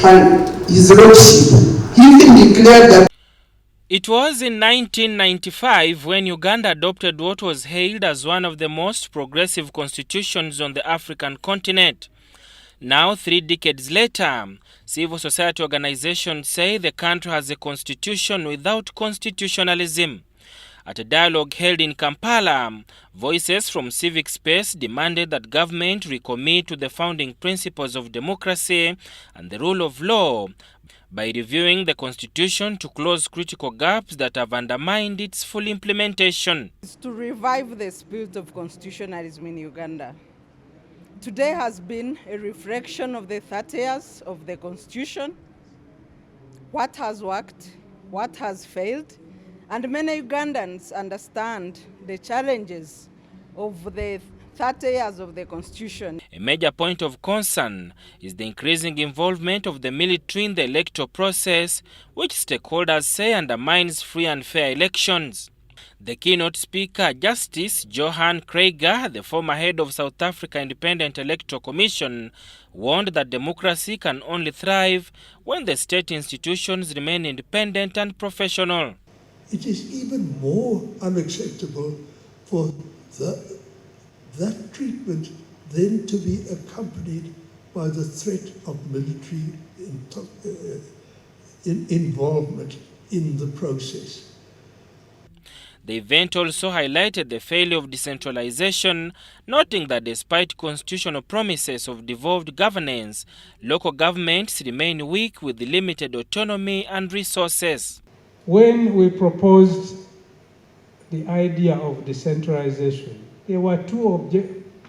His Lordship, he even declared that. It was in 1995 when Uganda adopted what was hailed as one of the most progressive constitutions on the African continent. Now, 3 decades later, civil society organizations say the country has a constitution without constitutionalism. At a dialogue held in Kampala, voices from civic space demanded that government recommit to the founding principles of democracy and the rule of law by reviewing the constitution to close critical gaps that have undermined its full implementation. It's to revive the spirit of constitutionalism in Uganda. Today has been a reflection of the 30 years of the constitution, what has worked, what has failed, and many Ugandans understand the challenges of the 30 years of the constitution. A major point of concern is the increasing involvement of the military in the electoral process, which stakeholders say undermines free and fair elections. The keynote speaker, Justice Johan Krieger, the former head of South Africa Independent Electoral Commission, warned that democracy can only thrive when the state institutions remain independent and professional. It is even more unacceptable for that treatment then to be accompanied by the threat of military involvement in the process. The event also highlighted the failure of decentralization, noting that despite constitutional promises of devolved governance, local governments remain weak with limited autonomy and resources. When we proposed the idea of decentralization, there were two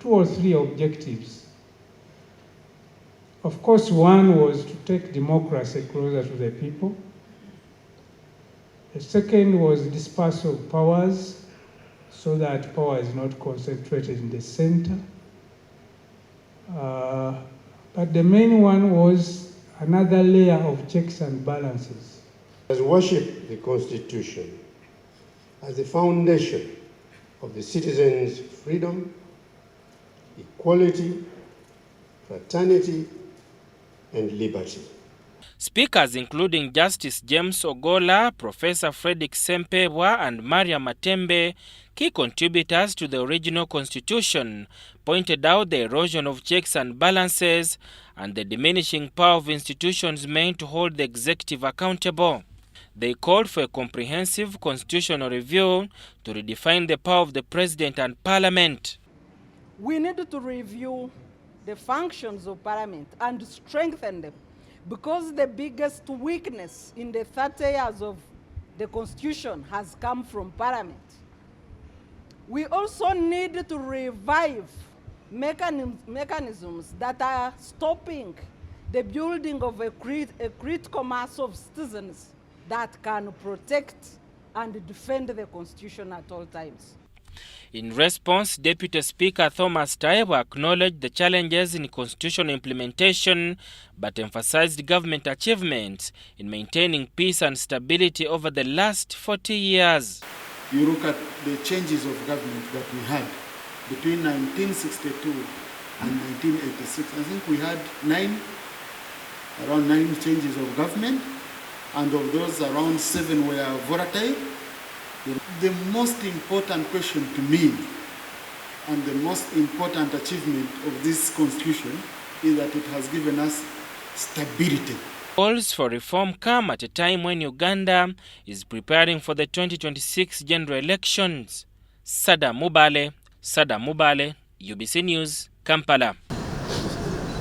or three objectives. Of course, one was to take democracy closer to the people. The second was dispersal of powers so that power is not concentrated in the center. But the main one was another layer of checks and balances. As worship the Constitution as the foundation of the citizens' freedom, equality, fraternity, and liberty. Speakers including Justice James Ogola, Professor Frederick Sempebwa, and Maria Matembe, key contributors to the original constitution, pointed out the erosion of checks and balances and the diminishing power of institutions meant to hold the executive accountable. They called for a comprehensive constitutional review to redefine the power of the president and parliament. We need to review the functions of parliament and strengthen them, because the biggest weakness in the 30 years of the constitution has come from parliament. We also need to revive mechanisms that are stopping the building of a critical mass of citizens that can protect and defend the constitution at all times. In response, Deputy Speaker Thomas Taiwo acknowledged the challenges in constitutional implementation, but emphasized government achievements in maintaining peace and stability over the last 40 years. You look at the changes of government that we had between 1962 and 1986. I think we had around nine changes of government, and of those, around 7 were volatile. The most important question to me and the most important achievement of this constitution is that it has given us stability. Calls for reform come at a time when Uganda is preparing for the 2026 general elections. Sada Mubale, UBC News, Kampala.